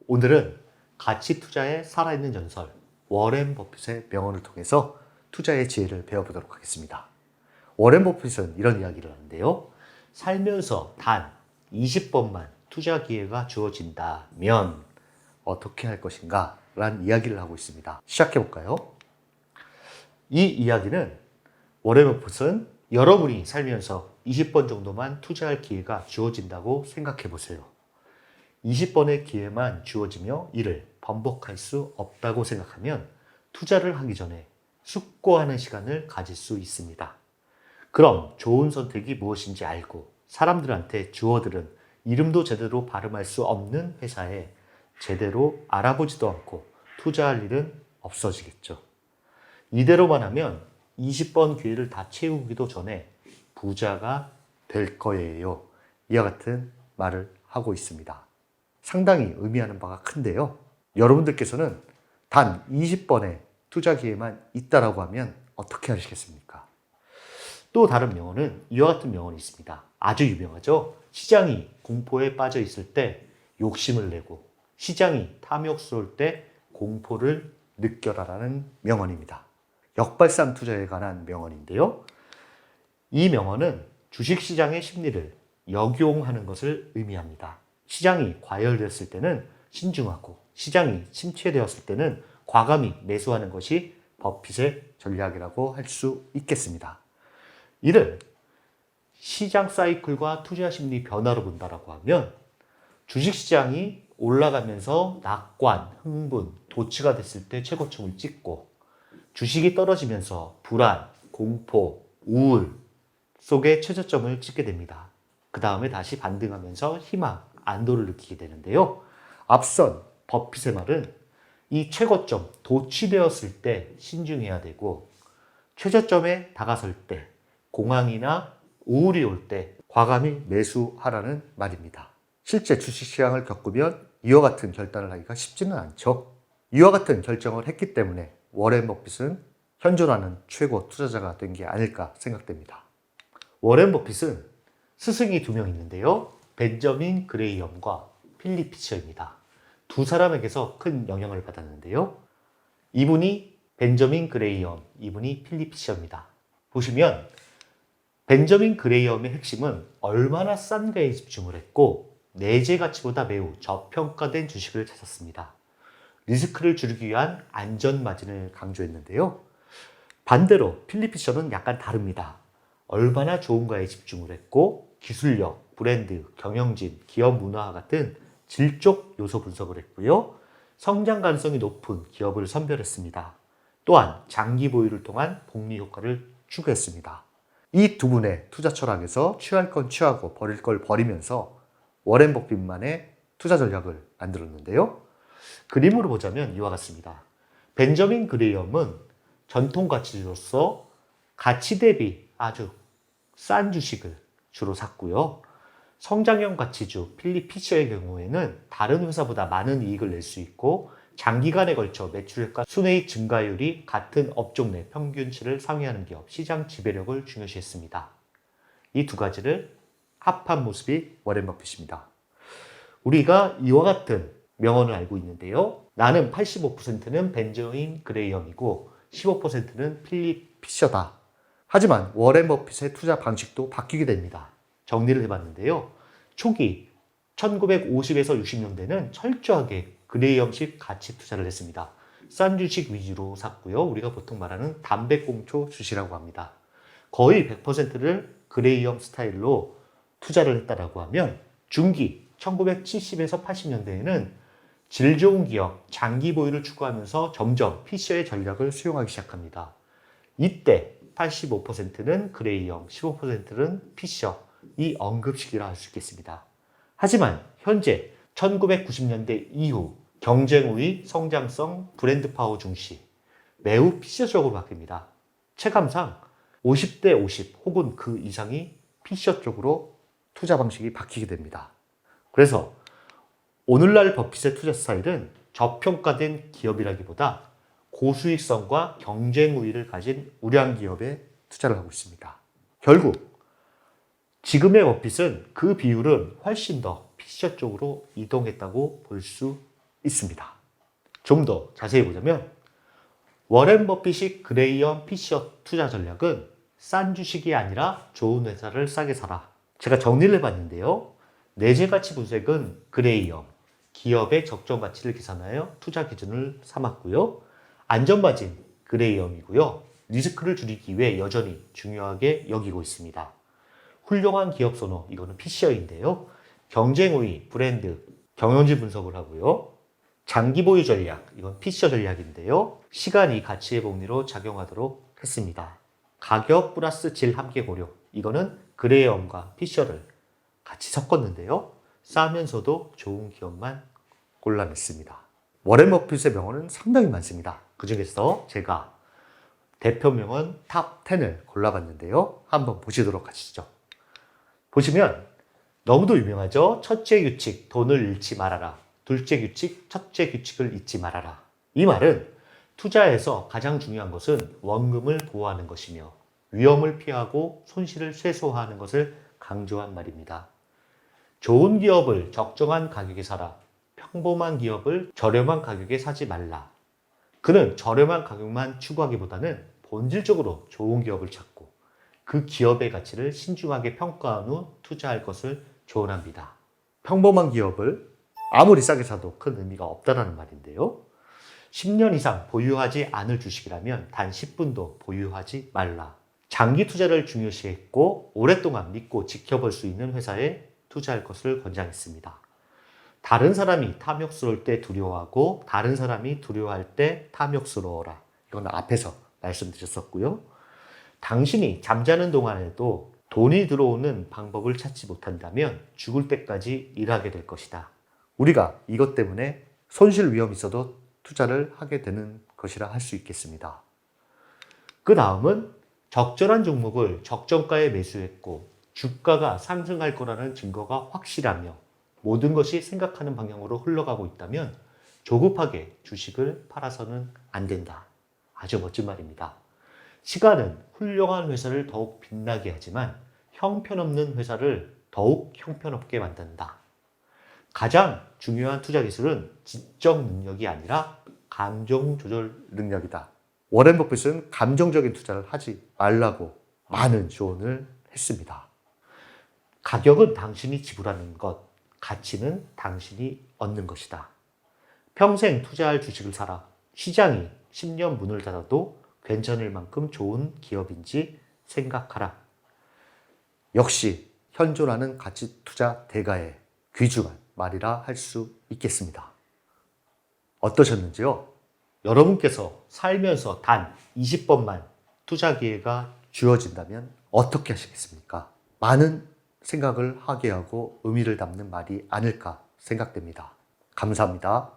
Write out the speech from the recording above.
오늘은 가치 투자의 살아있는 전설, 워렌 버핏의 명언을 통해서 투자의 지혜를 배워보도록 하겠습니다. 워렌 버핏은 이런 이야기를 하는데요. 살면서 단 20번만 투자 기회가 주어진다면 어떻게 할 것인가? 라는 이야기를 하고 있습니다. 시작해볼까요? 이 이야기는 워렌 버핏은 여러분이 살면서 20번 정도만 투자할 기회가 주어진다고 생각해 보세요. 20번의 기회만 주어지며 이를 반복할 수 없다고 생각하면 투자를 하기 전에 숙고하는 시간을 가질 수 있습니다. 그럼 좋은 선택이 무엇인지 알고 사람들한테 주어들은 이름도 제대로 발음할 수 없는 회사에 제대로 알아보지도 않고 투자할 일은 없어지겠죠. 이대로만 하면 20번 기회를 다 채우기도 전에 부자가 될 거예요. 이와 같은 말을 하고 있습니다. 상당히 의미하는 바가 큰데요. 여러분들께서는 단 20번의 투자 기회만 있다라고 하면 어떻게 하시겠습니까? 또 다른 명언은 이와 같은 명언이 있습니다. 아주 유명하죠. 시장이 공포에 빠져 있을 때 욕심을 내고 시장이 탐욕스러울 때 공포를 느껴라라는 명언입니다. 역발상 투자에 관한 명언인데요. 이 명언은 주식시장의 심리를 역용하는 것을 의미합니다. 시장이 과열되었을 때는 신중하고 시장이 침체되었을 때는 과감히 매수하는 것이 버핏의 전략이라고 할 수 있겠습니다. 이를 시장 사이클과 투자 심리 변화로 본다라고 하면 주식시장이 올라가면서 낙관, 흥분, 도취가 됐을 때 최고점을 찍고 주식이 떨어지면서 불안, 공포, 우울 속에 최저점을 찍게 됩니다. 그 다음에 다시 반등하면서 희망, 안도를 느끼게 되는데요. 앞선 버핏의 말은 이 최고점, 도취되었을 때 신중해야 되고 최저점에 다가설 때, 공황이나 우울이 올 때 과감히 매수하라는 말입니다. 실제 주식시장을 겪으면 이와 같은 결단을 하기가 쉽지는 않죠. 이와 같은 결정을 했기 때문에 워렌 버핏은 현존하는 최고 투자자가 된 게 아닐까 생각됩니다. 워렌 버핏은 스승이 2명 있는데요. 벤저민 그레이엄과 필립 피셔입니다. 두 사람에게서 큰 영향을 받았는데요. 이분이 벤저민 그레이엄, 이분이 필립 피셔입니다. 보시면 벤저민 그레이엄의 핵심은 얼마나 싼가에 집중을 했고 내재 가치보다 매우 저평가된 주식을 찾았습니다. 리스크를 줄이기 위한 안전 마진을 강조했는데요. 반대로 필립 피셔는 약간 다릅니다. 얼마나 좋은가에 집중을 했고 기술력, 브랜드, 경영진, 기업 문화 같은 질적 요소 분석을 했고요. 성장 가능성이 높은 기업을 선별했습니다. 또한 장기 보유를 통한 복리 효과를 추구했습니다. 이 두 분의 투자 철학에서 취할 건 취하고 버릴 걸 버리면서 워렌 버핏만의 투자 전략을 만들었는데요. 그림으로 보자면 이와 같습니다. 벤저민 그레이엄은 전통 가치로서 가치 대비 아주 싼 주식을 주로 샀고요. 성장형 가치주 필립 피셔의 경우에는 다른 회사보다 많은 이익을 낼 수 있고 장기간에 걸쳐 매출과 순이익 증가율이 같은 업종 내 평균치를 상회하는 기업, 시장 지배력을 중요시했습니다. 이 두 가지를 합한 모습이 워렌 버핏입니다. 우리가 이와 같은 명언을 알고 있는데요. 나는 85%는 벤저민 그레이엄이고 15%는 필립 피셔다. 하지만 워렌 버핏의 투자 방식도 바뀌게 됩니다. 정리를 해봤는데요. 초기 1950에서 60년대는 철저하게 그레이엄식 가치 투자를 했습니다. 싼 주식 위주로 샀고요. 우리가 보통 말하는 담배꽁초 주식이라고 합니다. 거의 100%를 그레이엄 스타일로 투자를 했다라고 하면 중기 1970에서 80년대에는 질 좋은 기업, 장기 보유를 추구하면서 점점 피셔의 전략을 수용하기 시작합니다. 이때 85%는 그레이엄, 15%는 피셔, 이 언급식이라 할 수 있겠습니다. 하지만 현재 1990년대 이후 경쟁 우위, 성장성, 브랜드 파워 중시, 매우 피셔적으로 바뀝니다. 체감상 50대 50 혹은 그 이상이 피셔 쪽으로 투자 방식이 바뀌게 됩니다. 그래서 오늘날 버핏의 투자 스타일은 저평가된 기업이라기보다 고수익성과 경쟁 우위를 가진 우량 기업에 투자를 하고 있습니다. 결국 지금의 버핏은 그 비율은 훨씬 더 피셔 쪽으로 이동했다고 볼 수 있습니다. 좀 더 자세히 보자면 워렌 버핏이 그레이엄 피셔 투자 전략은 싼 주식이 아니라 좋은 회사를 싸게 사라. 제가 정리를 해봤는데요. 내재 가치 분석은 그레이엄, 기업의 적정 가치를 계산하여 투자 기준을 삼았고요. 안전마진 그레이엄이고요. 리스크를 줄이기 위해 여전히 중요하게 여기고 있습니다. 훌륭한 기업 선호, 이거는 피셔인데요. 경쟁 우위, 브랜드, 경영진 분석을 하고요. 장기 보유 전략, 이건 피셔 전략인데요. 시간이 가치의 복리로 작용하도록 했습니다. 가격 플러스 질 함께 고려, 이거는 그레이엄과 피셔를 같이 섞었는데요. 싸면서도 좋은 기업만 골라냈습니다. 워렌 버핏의 명언은 상당히 많습니다. 그 중에서 제가 대표 명언 탑 10을 골라봤는데요. 한번 보시도록 하시죠. 보시면 너무도 유명하죠. 첫째 규칙, 돈을 잃지 말아라. 둘째 규칙, 첫째 규칙을 잊지 말아라. 이 말은 투자에서 가장 중요한 것은 원금을 보호하는 것이며 위험을 피하고 손실을 최소화하는 것을 강조한 말입니다. 좋은 기업을 적정한 가격에 사라. 평범한 기업을 저렴한 가격에 사지 말라. 그는 저렴한 가격만 추구하기보다는 본질적으로 좋은 기업을 찾고 그 기업의 가치를 신중하게 평가한 후 투자할 것을 조언합니다. 평범한 기업을 아무리 싸게 사도 큰 의미가 없다는 말인데요. 10년 이상 보유하지 않을 주식이라면 단 10분도 보유하지 말라. 장기 투자를 중요시했고 오랫동안 믿고 지켜볼 수 있는 회사에 투자할 것을 권장했습니다. 다른 사람이 탐욕스러울 때 두려워하고 다른 사람이 두려워할 때 탐욕스러워라. 이건 앞에서 말씀드렸었고요. 당신이 잠자는 동안에도 돈이 들어오는 방법을 찾지 못한다면 죽을 때까지 일하게 될 것이다. 우리가 이것 때문에 손실 위험이 있어도 투자를 하게 되는 것이라 할 수 있겠습니다. 그 다음은 적절한 종목을 적정가에 매수했고 주가가 상승할 거라는 증거가 확실하며 모든 것이 생각하는 방향으로 흘러가고 있다면 조급하게 주식을 팔아서는 안 된다. 아주 멋진 말입니다. 시간은 훌륭한 회사를 더욱 빛나게 하지만 형편없는 회사를 더욱 형편없게 만든다. 가장 중요한 투자 기술은 지적 능력이 아니라 감정 조절 능력이다. 워렌 버핏은 감정적인 투자를 하지 말라고 많은 조언을 했습니다. 가격은 당신이 지불하는 것, 가치는 당신이 얻는 것이다. 평생 투자할 주식을 사라. 시장이 10년 문을 닫아도 괜찮을 만큼 좋은 기업인지 생각하라. 역시 현존하는 가치 투자 대가의 귀중한 말이라 할 수 있겠습니다. 어떠셨는지요? 여러분께서 살면서 단 20번만 투자 기회가 주어진다면 어떻게 하시겠습니까? 많은 생각을 하게 하고 의미를 담는 말이 아닐까 생각됩니다. 감사합니다.